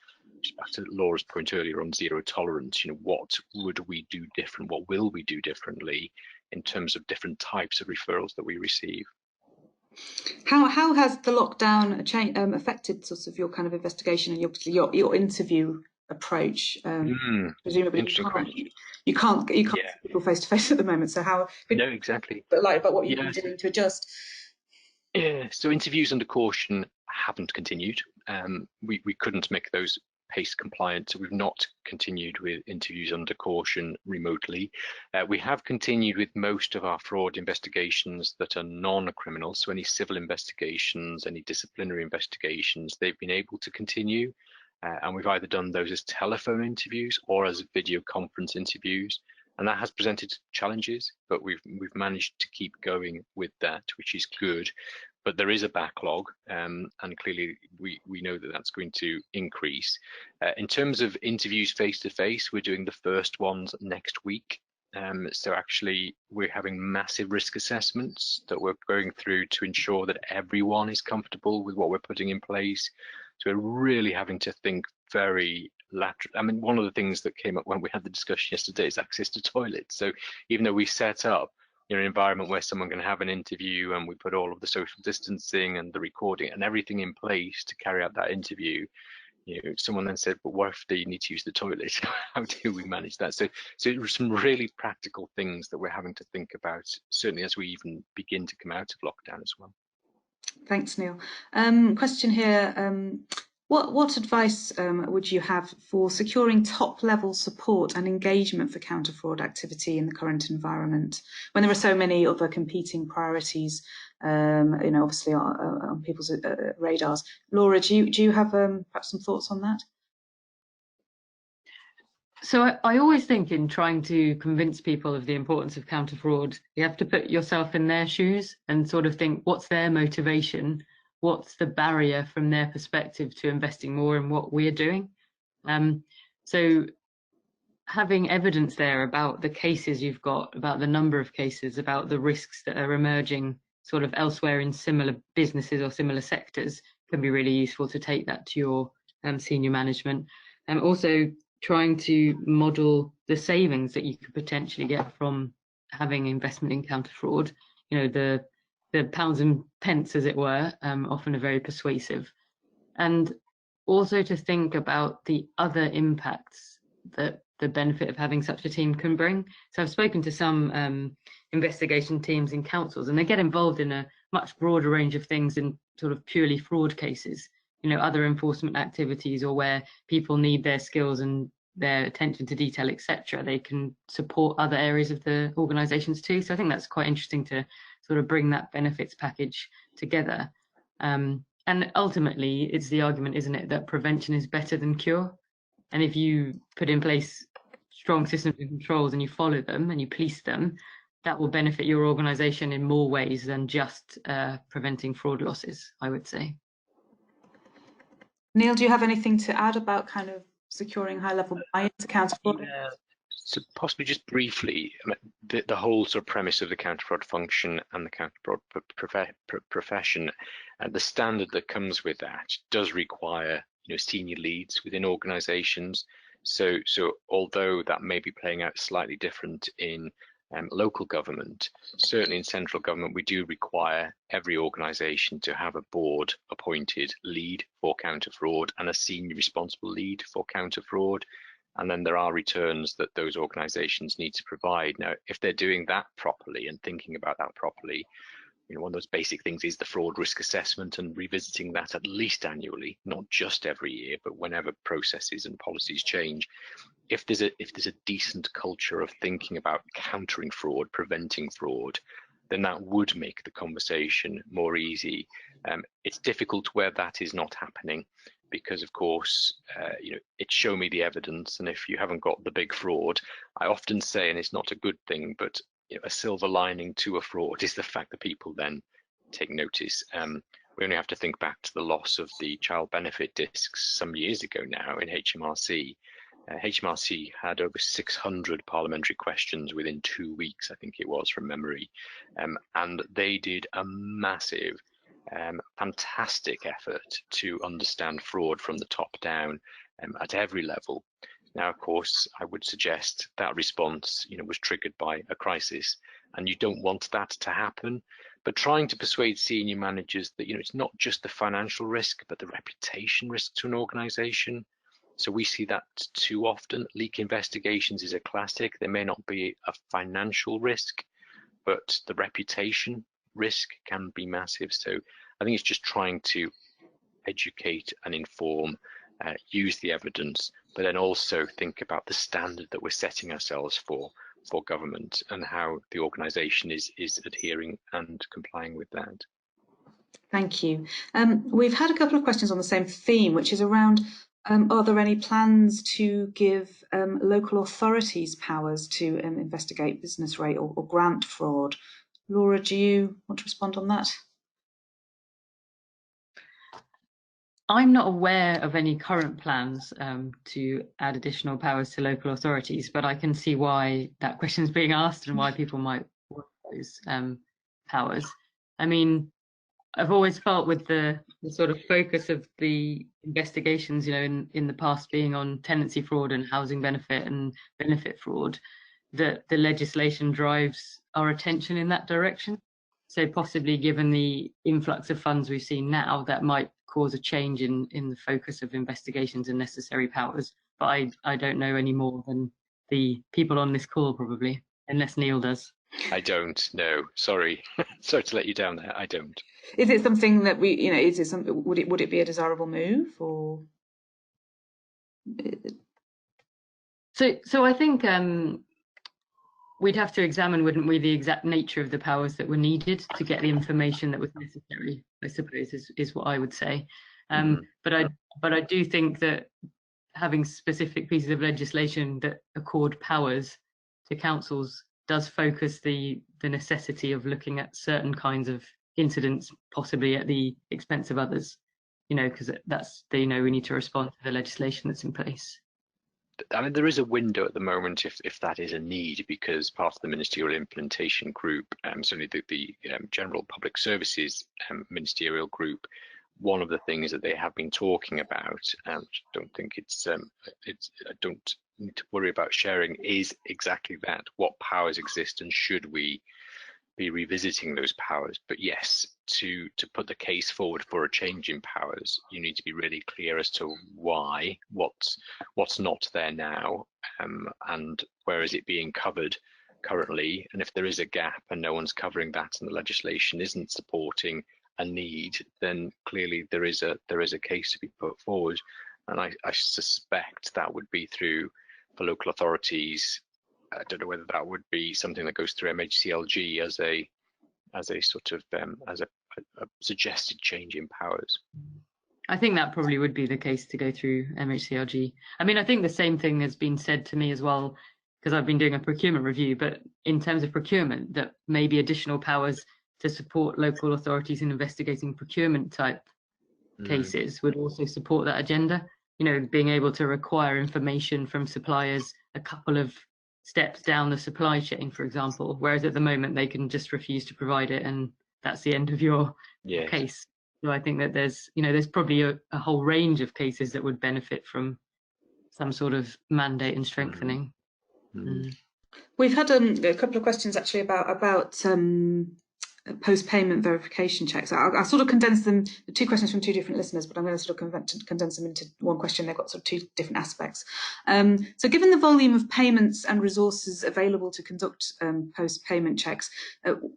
Back to Laura's point earlier on zero tolerance, you know, what would we do different? What will we do differently in terms of different types of referrals that we receive? How has the lockdown affected sort of your kind of investigation and obviously your interview approach? Presumably you can't Yeah. see people face to face at the moment. So how? No, exactly. But what you've been doing to adjust. Yeah. So interviews under caution haven't continued. We couldn't make those PACE compliant, so we've not continued with interviews under caution remotely. We have continued with most of our fraud investigations that are non-criminal, so any civil investigations, any disciplinary investigations, they've been able to continue, and we've either done those as telephone interviews or as video conference interviews, and that has presented challenges, but we've managed to keep going with that, which is good. But there is a backlog, and clearly we know that that's going to increase. In terms of interviews face-to-face, we're doing the first ones next week. So actually, we're having massive risk assessments that we're going through to ensure that everyone is comfortable with what we're putting in place. So we're really having to think very lateral. I mean, one of the things that came up when we had the discussion yesterday is access to toilets. So even though we set up an environment where someone can have an interview and we put all of the social distancing and the recording and everything in place to carry out that interview, someone then said, but what if they need to use the toilet? How do we manage that? So there are some really practical things that we're having to think about, certainly as we even begin to come out of lockdown as well. Thanks, Neil. Question here. What advice would you have for securing top-level support and engagement for counter-fraud activity in the current environment, when there are so many other competing priorities, obviously on people's radars? Laura, do you have perhaps some thoughts on that? So I always think in trying to convince people of the importance of counter-fraud, you have to put yourself in their shoes and sort of think, what's their motivation? What's the barrier from their perspective to investing more in what we're doing? So having evidence there about the cases you've got, about the number of cases, about the risks that are emerging sort of elsewhere in similar businesses or similar sectors can be really useful to take that to your senior management. And also trying to model the savings that you could potentially get from having investment in counter fraud. The pounds and pence, as it were, often are very persuasive. And also to think about the other impacts that the benefit of having such a team can bring. So I've spoken to some investigation teams in councils, and they get involved in a much broader range of things in sort of purely fraud cases, other enforcement activities, or where people need their skills and their attention to detail, etc. They can support other areas of the organisations too. So I think that's quite interesting to sort of bring that benefits package together. And ultimately, it's the argument, isn't it, that prevention is better than cure. And if you put in place strong systems and controls and you follow them and you police them, that will benefit your organisation in more ways than just preventing fraud losses, I would say. Neil, do you have anything to add about kind of securing high-level buy-in to counter-fraud? Yeah. So possibly just briefly, the whole sort of premise of the counter-fraud function and the counter-fraud profession, the standard that comes with that does require senior leads within organisations. So although that may be playing out slightly different in local government, certainly in central government, we do require every organisation to have a board appointed lead for counter-fraud and a senior responsible lead for counter-fraud. And then there are returns that those organisations need to provide. Now, if they're doing that properly and thinking about that properly, one of those basic things is the fraud risk assessment and revisiting that at least annually, not just every year, but whenever processes and policies change. If there's a decent culture of thinking about countering fraud, preventing fraud, then that would make the conversation more easy. It's difficult where that is not happening, because of course, it's show me the evidence, and if you haven't got the big fraud, I often say, and it's not a good thing, but a silver lining to a fraud is the fact that people then take notice. We only have to think back to the loss of the child benefit discs some years ago now in HMRC. HMRC had over 600 parliamentary questions within 2 weeks, I think it was, from memory, and they did a massive fantastic effort to understand fraud from the top down at every level. Now, of course, I would suggest that response, was triggered by a crisis, and you don't want that to happen. But trying to persuade senior managers that, it's not just the financial risk, but the reputation risk to an organisation. So we see that too often. Leak investigations is a classic. There may not be a financial risk, but the reputation risk can be massive. So I think it's just trying to educate and inform, use the evidence, but then also think about the standard that we're setting ourselves for government and how the organisation is adhering and complying with that. Thank you. We've had a couple of questions on the same theme, which is around are there any plans to give local authorities powers to investigate business rate or grant fraud? Laura, do you want to respond on that? I'm not aware of any current plans to add additional powers to local authorities, but I can see why that question is being asked and why people might want those powers. I mean, I've always felt with the sort of focus of the investigations, you know, in the past being on tenancy fraud and housing benefit and benefit fraud, that the legislation drives our attention in that direction. So possibly given the influx of funds we've seen now, that might cause a change in the focus of investigations and necessary powers. But I don't know any more than the people on this call probably, unless Neil does. I don't know. Sorry. Sorry to let you down there. I don't. Is it something that we, you know, is it something, would it be a desirable move or? So I think we'd have to examine, wouldn't we, the exact nature of the powers that were needed to get the information that was necessary, I suppose, is what I would say. But I do think that having specific pieces of legislation that accord powers to councils does focus the necessity of looking at certain kinds of incidents, possibly at the expense of others, you know, because that's, you know, we need to respond to the legislation that's in place. I mean, there is a window at the moment if that is a need, because part of the ministerial implementation group, certainly the general public services ministerial group, one of the things that they have been talking about, I don't think I don't need to worry about sharing, is exactly that. What powers exist and should we be revisiting those powers? But yes, to put the case forward for a change in powers, you need to be really clear as to why, what's not there now, and where is it being covered currently. And if there is a gap and no one's covering that and the legislation isn't supporting a need, then clearly there is a case to be put forward. And I suspect that would be through, for local authorities, I don't know whether that would be something that goes through MHCLG as a sort of as a suggested change in powers. I think that probably would be the case to go through MHCLG. I mean, I think the same thing has been said to me as well, because I've been doing a procurement review, but in terms of procurement, that maybe additional powers to support local authorities in investigating procurement type cases would also support that agenda. You know, being able to require information from suppliers a couple of steps down the supply chain, for example, whereas at the moment they can just refuse to provide it and that's the end of your case. So I think that there's probably a whole range of cases that would benefit from some sort of mandate and strengthening. We've had a couple of questions actually about post-payment verification checks. I'll sort of condense them, the two questions from two different listeners, but I'm going to sort of condense them into one question. They've got sort of two different aspects. So given the volume of payments and resources available to conduct post-payment checks,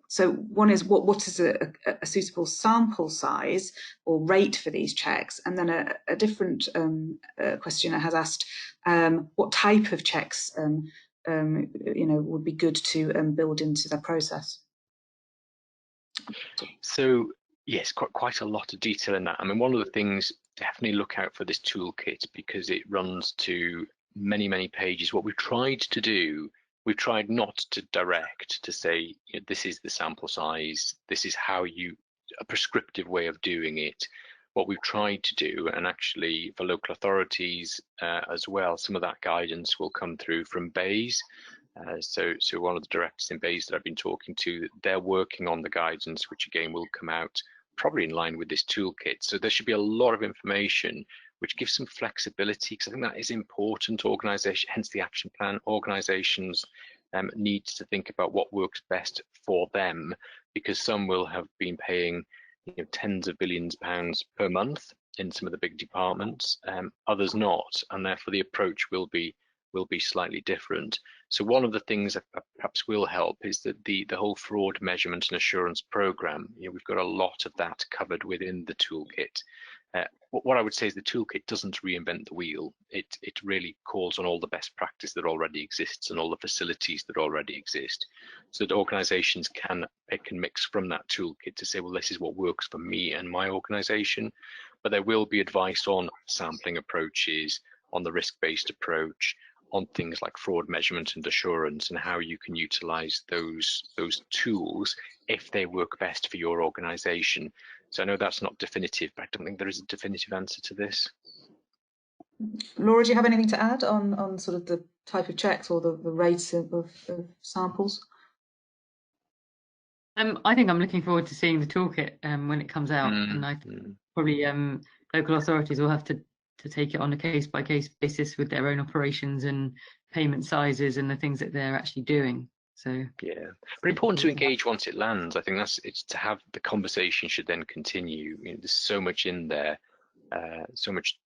so one is what is a suitable sample size or rate for these checks? And then a different questioner has asked what type of checks would be good to build into their process. So yes, quite a lot of detail in that. I mean, one of the things, definitely look out for this toolkit because it runs to many pages. What we've tried to do, we've tried not to direct to say, you know, this is the sample size, this is how a prescriptive way of doing it. What we've tried to do, and actually for local authorities as well, some of that guidance will come through from BEIS. So one of the directors in BEIS that I've been talking to, they're working on the guidance, which again will come out probably in line with this toolkit. So there should be a lot of information which gives some flexibility, because I think that is important. Organisation, hence the action plan, organisations need to think about what works best for them, because some will have been paying tens of billions of pounds per month in some of the big departments, others not, and therefore the approach will be slightly different. So one of the things that perhaps will help is that the whole fraud measurement and assurance program, we've got a lot of that covered within the toolkit. What I would say is the toolkit doesn't reinvent the wheel. It really calls on all the best practice that already exists and all the facilities that already exist, so that organisations can pick and mix from that toolkit to say, well, this is what works for me and my organisation. But there will be advice on sampling approaches, on the risk-based approach, on things like fraud measurement and assurance, and how you can utilise those tools if they work best for your organisation. So I know that's not definitive, but I don't think there is a definitive answer to this. Laura, do you have anything to add on sort of the type of checks or the rates of samples? I think I'm looking forward to seeing the toolkit when it comes out, and I think probably local authorities will have to take it on a case-by-case basis with their own operations and payment sizes and the things that they're actually doing. So yeah, but important to engage once it lands. I think it's to have the conversation should then continue. There's so much in there, so much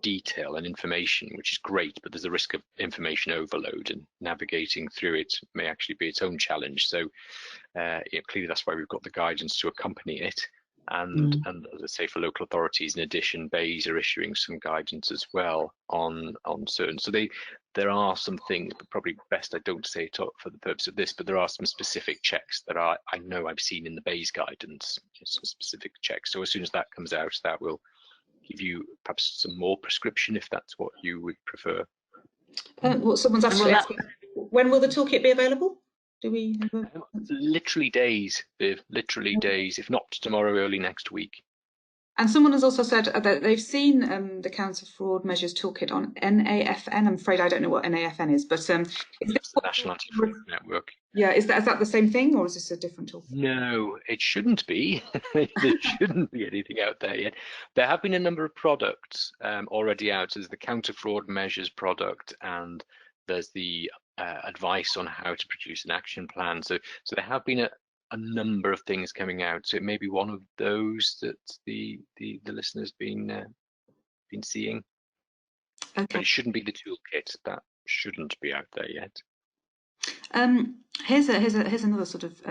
detail and information, which is great, but there's a risk of information overload, and navigating through it may actually be its own challenge. So clearly that's why we've got the guidance to accompany it. And as I say, for local authorities, in addition, BEIS are issuing some guidance as well on certain. So there are some things, but probably best I don't say it for the purpose of this, but there are some specific checks that I know I've seen in the BEIS guidance, some specific checks. So as soon as that comes out, that will give you perhaps some more prescription if that's what you would prefer. Well, someone's actually asking, when will the toolkit be available? Do we have a... Literally days, Viv, literally days, if not tomorrow, early next week. And someone has also said that they've seen the Counter Fraud Measures Toolkit on NAFN. I'm afraid I don't know what NAFN is, but is it's the National Anti-Fraud Network. Yeah, is that the same thing, or is this a different tool? No, it shouldn't be. There shouldn't be anything out there yet. There have been a number of products already out. There's the Counter Fraud Measures product, and there's the advice on how to produce an action plan. So there have been a number of things coming out. So it may be one of those that the listeners been seeing. Okay. But it shouldn't be the toolkit. That shouldn't be out there yet. Here's another sort of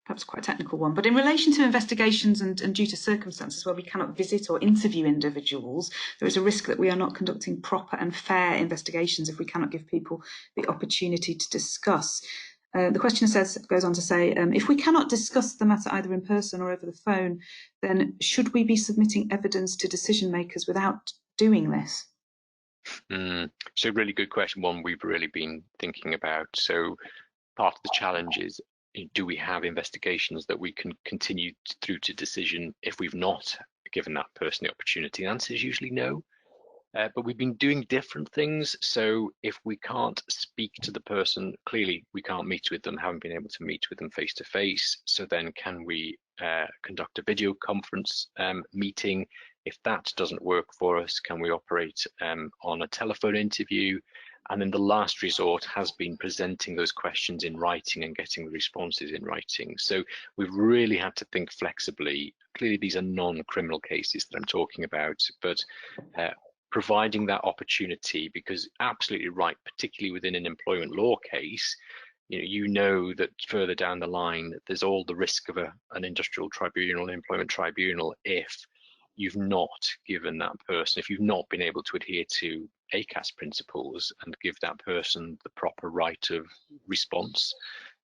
perhaps quite a technical one, but in relation to investigations and due to circumstances where we cannot visit or interview individuals, there is a risk that we are not conducting proper and fair investigations if we cannot give people the opportunity to discuss. The questioner goes on to say, if we cannot discuss the matter either in person or over the phone, then should we be submitting evidence to decision makers without doing this? So really good question, one we've really been thinking about. So part of the challenge is, do we have investigations that we can continue through to decision if we've not given that person the opportunity? The answer is usually no. But we've been doing different things. So if we can't speak to the person, clearly we can't meet with them, haven't been able to meet with them face to face. So then can we conduct a video conference meeting? If that doesn't work for us, can we operate on a telephone interview? And then the last resort has been presenting those questions in writing and getting the responses in writing. So we've really had to think flexibly. Clearly, these are non-criminal cases that I'm talking about, but providing that opportunity, because absolutely right, particularly within an employment law case, you know that further down the line, there's all the risk of an industrial tribunal, an employment tribunal, if you've not given that person, if you've not been able to adhere to ACAS principles and give that person the proper right of response.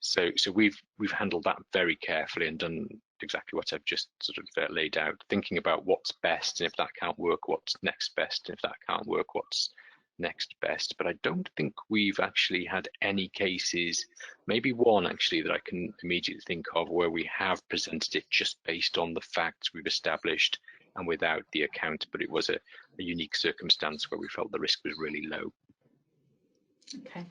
So we've handled that very carefully and done exactly what I've just sort of laid out, thinking about what's best, and if that can't work, what's next best, and if that can't work, what's next best. But I don't think we've actually had any cases, maybe one actually that I can immediately think of, where we have presented it just based on the facts we've established and without the account, but it was a unique circumstance where we felt the risk was really low. Okay.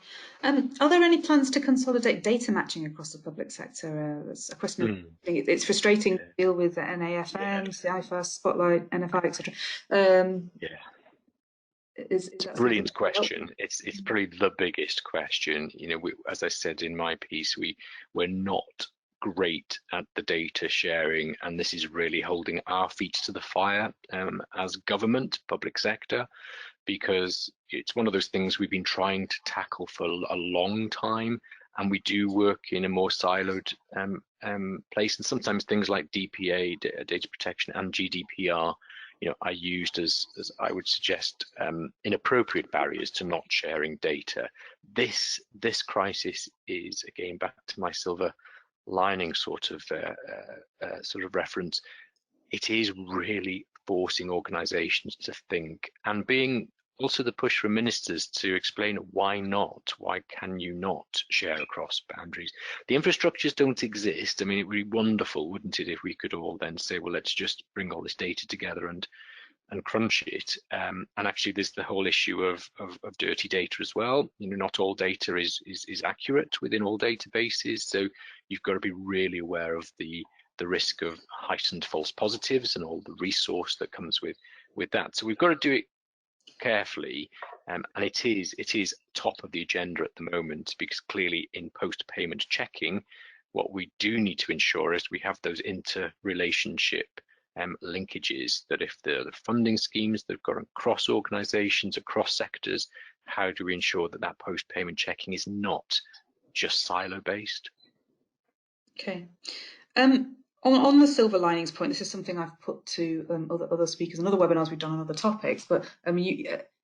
Are there any plans to consolidate data matching across the public sector? It's a question of, it's frustrating to deal with the NAFN, CIPFA, Spotlight, NFI, etc. It's a brilliant question. It's probably the biggest question. As I said in my piece, we're not great at the data sharing, and this is really holding our feet to the fire as government, public sector, because it's one of those things we've been trying to tackle for a long time, and we do work in a more siloed place, and sometimes things like DPA, data protection, and GDPR, are used as I would suggest, inappropriate barriers to not sharing data. This crisis is, again, back to my silver lining sort of reference. It is really forcing organisations to think, and being also the push from ministers to explain why not. Why can you not share across boundaries? The infrastructures don't exist. I mean, it would be wonderful, wouldn't it, if we could all then say, well, let's just bring all this data together and crunch it. And actually, there's the whole issue of dirty data as well. Not all data is accurate within all databases, so you've got to be really aware of the risk of heightened false positives and all the resource that comes with that. So we've got to do it carefully, and it is top of the agenda at the moment, because clearly in post-payment checking, what we do need to ensure is we have those interrelationship linkages, that if the funding schemes that have got across organisations, across sectors, how do we ensure that post-payment checking is not just silo-based? Okay. On the silver linings point, this is something I've put to other speakers and other webinars we've done on other topics. But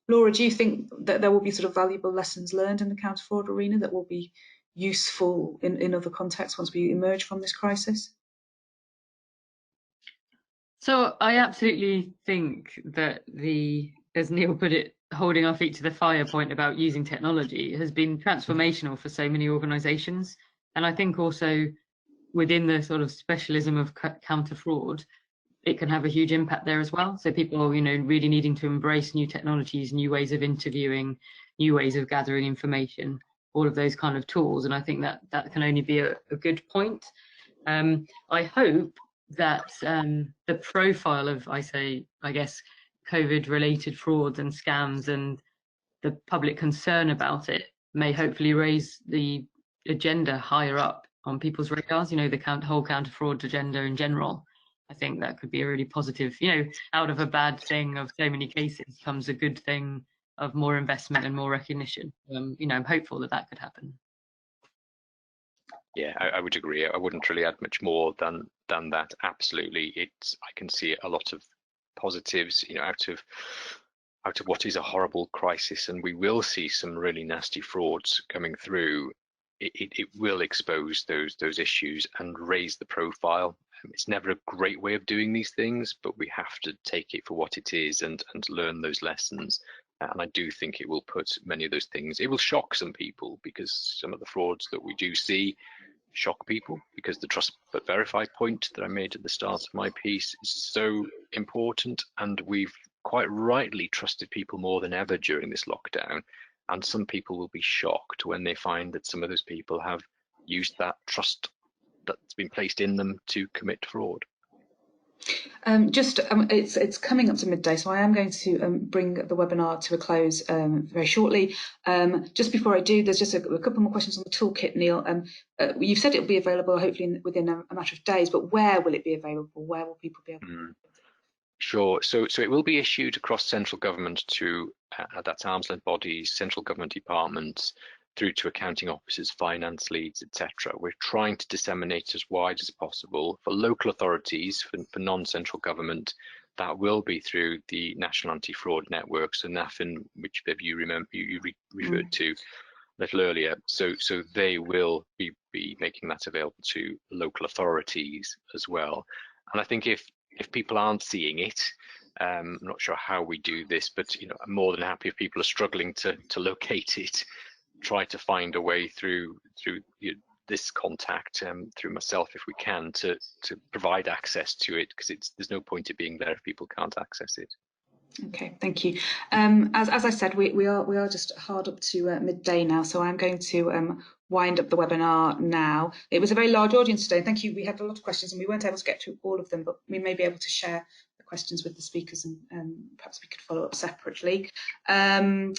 Laura, do you think that there will be sort of valuable lessons learned in the counter-fraud arena that will be useful in other contexts once we emerge from this crisis? So I absolutely think that as Neil put it, holding our feet to the fire point about using technology has been transformational for so many organisations. And I think also within the sort of specialism of counter fraud, it can have a huge impact there as well. So people are, really needing to embrace new technologies, new ways of interviewing, new ways of gathering information, all of those kind of tools. And I think that can only be a good point. I hope that the profile of, COVID-related frauds and scams and the public concern about it may hopefully raise the agenda higher up on people's radars, the whole counter-fraud agenda in general. I think that could be a really positive, out of a bad thing of so many cases comes a good thing of more investment and more recognition. I'm hopeful that could happen. Yeah, I would agree. I wouldn't really add much more than that. Absolutely, I can see a lot of positives, out of what is a horrible crisis, and we will see some really nasty frauds coming through. It will expose those issues and raise the profile. It's never a great way of doing these things, but we have to take it for what it is and learn those lessons. And I do think it will put many of those things, it will shock some people, because some of the frauds that we do see shock people, because the trust but verify point that I made at the start of my piece is so important, and we've quite rightly trusted people more than ever during this lockdown. And some people will be shocked when they find that some of those people have used that trust that's been placed in them to commit fraud. It's coming up to midday, so I am going to bring the webinar to a close very shortly. Just before I do, there's just a couple more questions on the toolkit, Neil. You've said it'll be available hopefully within a matter of days, but where will it be available? Where will people be able to? Sure. So it will be issued across central government to that's arm's length bodies, central government departments, through to accounting officers, finance leads, etc. We're trying to disseminate as wide as possible. For local authorities, for non-central government, that will be through the National Anti-Fraud Network, so NAFIN, which you referred to a little earlier. So they will be making that available to local authorities as well. And I think if people aren't seeing it, I'm not sure how we do this, but I'm more than happy if people are struggling to locate it, try to find a way through this contact, through myself if we can, to provide access to it, because there's no point in being there if people can't access it. Okay, thank you. As I said, we are just hard up to midday now, so I'm going to wind up the webinar now. It was a very large audience today. Thank you. We had a lot of questions and we weren't able to get to all of them, but we may be able to share the questions with the speakers, and perhaps we could follow up separately. I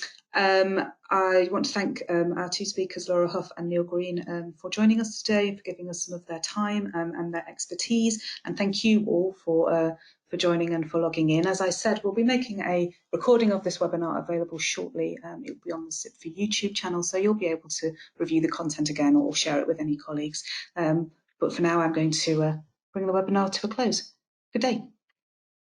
want to thank our two speakers, Laura Hough and Neil Green, for joining us today, for giving us some of their time and their expertise, and thank you all for joining and for logging in. As I said, we'll be making a recording of this webinar available shortly. It will be on the CIPFA YouTube channel, so you'll be able to review the content again or share it with any colleagues. But for now, I'm going to bring the webinar to a close. Good day.